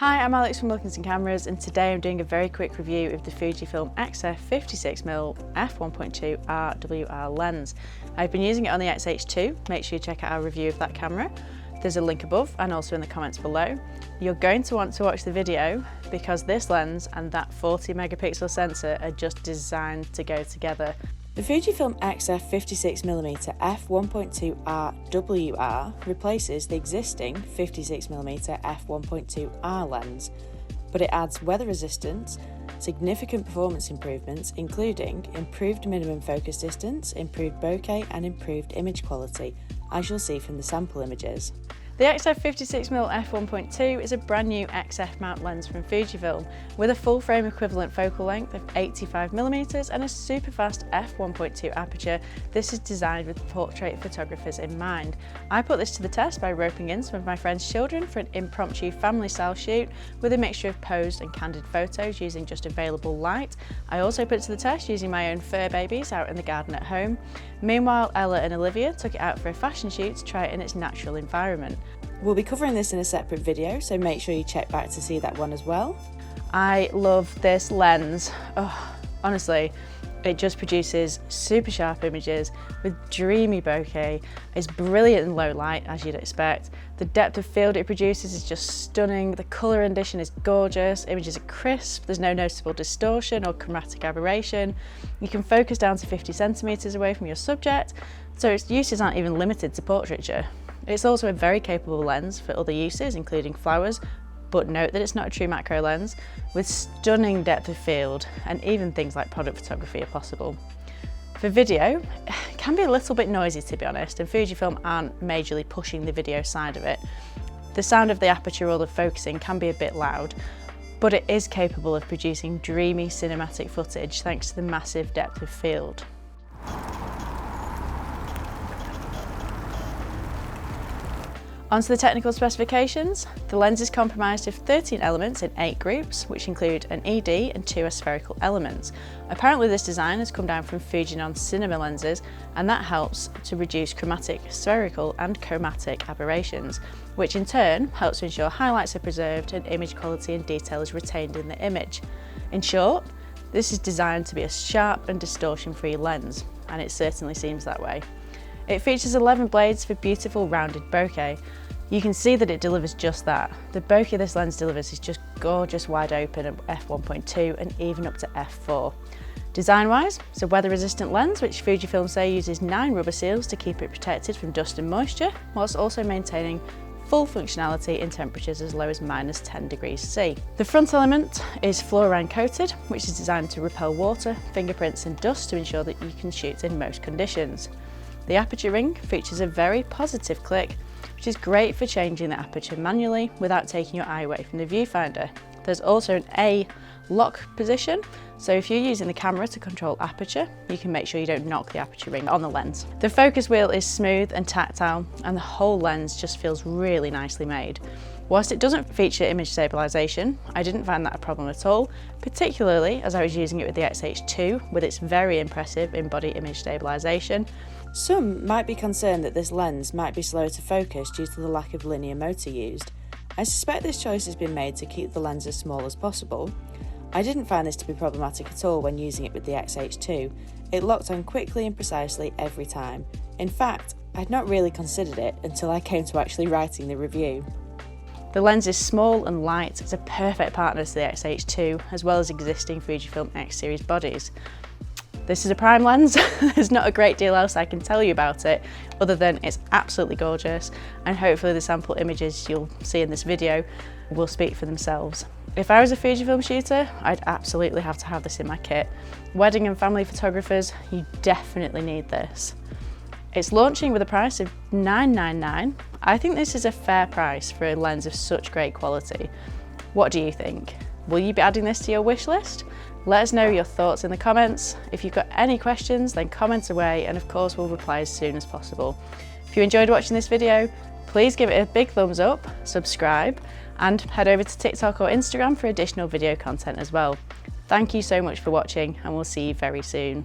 Hi, I'm Alex from Wilkinson Cameras, and today I'm doing a very quick review of the Fujifilm XF 56mm F1.2 R WR Lens. I've been using it on the X-H2, make sure you check out our review of that camera. There's a link above and also in the comments below. You're going to want to watch the video because this lens and that 40 megapixel sensor are just designed to go together. The Fujifilm XF 56mm F1.2 R WR replaces the existing 56mm F1.2 R lens, but it adds weather resistance, significant performance improvements including improved minimum focus distance, improved bokeh and improved image quality, as you'll see from the sample images. The XF 56mm F1.2 is a brand new XF mount lens from Fujifilm with a full frame equivalent focal length of 85mm and a super fast f1.2 aperture. This is designed with portrait photographers in mind. I put this to the test by roping in some of my friend's children for an impromptu family style shoot with a mixture of posed and candid photos using just available light. I also put it to the test using my own fur babies out in the garden at home. Meanwhile, Ella and Olivia took it out for a fashion shoot to try it in its natural environment. We'll be covering this in a separate video, so make sure you check back to see that one as well. I love this lens. Oh, honestly, it just produces super sharp images with dreamy bokeh. It's brilliant in low light, as you'd expect. The depth of field it produces is just stunning. The colour rendition is gorgeous. Images are crisp. There's no noticeable distortion or chromatic aberration. You can focus down to 50 centimeters away from your subject, so its uses aren't even limited to portraiture. It's also a very capable lens for other uses, including flowers, but note that it's not a true macro lens, with stunning depth of field, and even things like product photography are possible. For video, it can be a little bit noisy to be honest, and Fujifilm aren't majorly pushing the video side of it. The sound of the aperture or the focusing can be a bit loud, but it is capable of producing dreamy cinematic footage thanks to the massive depth of field. Onto the technical specifications. The lens is comprised of 13 elements in 8 groups, which include an ED and 2 aspherical elements. Apparently this design has come down from Fujinon cinema lenses, and that helps to reduce chromatic, spherical and chromatic aberrations, which in turn helps to ensure highlights are preserved and image quality and detail is retained in the image. In short, this is designed to be a sharp and distortion-free lens, and it certainly seems that way. It features 11 blades for beautiful rounded bokeh. You can see that it delivers just that. The bokeh this lens delivers is just gorgeous wide open at f1.2 and even up to f4. Design-wise, it's a weather-resistant lens which Fujifilm say uses 9 rubber seals to keep it protected from dust and moisture, whilst also maintaining full functionality in temperatures as low as -10 degrees C. The front element is fluorine coated, which is designed to repel water, fingerprints and dust to ensure that you can shoot in most conditions. The aperture ring features a very positive click, which is great for changing the aperture manually without taking your eye away from the viewfinder. There's also an A lock position, so if you're using the camera to control aperture, you can make sure you don't knock the aperture ring on the lens. The focus wheel is smooth and tactile, and the whole lens just feels really nicely made. Whilst it doesn't feature image stabilisation, I didn't find that a problem at all, particularly as I was using it with the X-H2 with its very impressive in-body image stabilisation. Some might be concerned that this lens might be slow to focus due to the lack of linear motor used. I suspect this choice has been made to keep the lens as small as possible. I didn't find this to be problematic at all when using it with the X-H2. It locked on quickly and precisely every time. In fact, I'd not really considered it until I came to actually writing the review. The lens is small and light. It's a perfect partner to the X-H2 as well as existing Fujifilm X series bodies. This is a prime lens. There's not a great deal else I can tell you about it other than it's absolutely gorgeous, and hopefully the sample images you'll see in this video will speak for themselves. If I was a Fujifilm shooter, I'd absolutely have to have this in my kit. Wedding and family photographers, you definitely need this. It's launching with a price of $999. I think this is a fair price for a lens of such great quality. What do you think? Will you be adding this to your wish list? Let us know your thoughts in the comments. If you've got any questions, then comment away, and of course we'll reply as soon as possible. If you enjoyed watching this video, please give it a big thumbs up, subscribe, and head over to TikTok or Instagram for additional video content as well. Thank you so much for watching, and we'll see you very soon.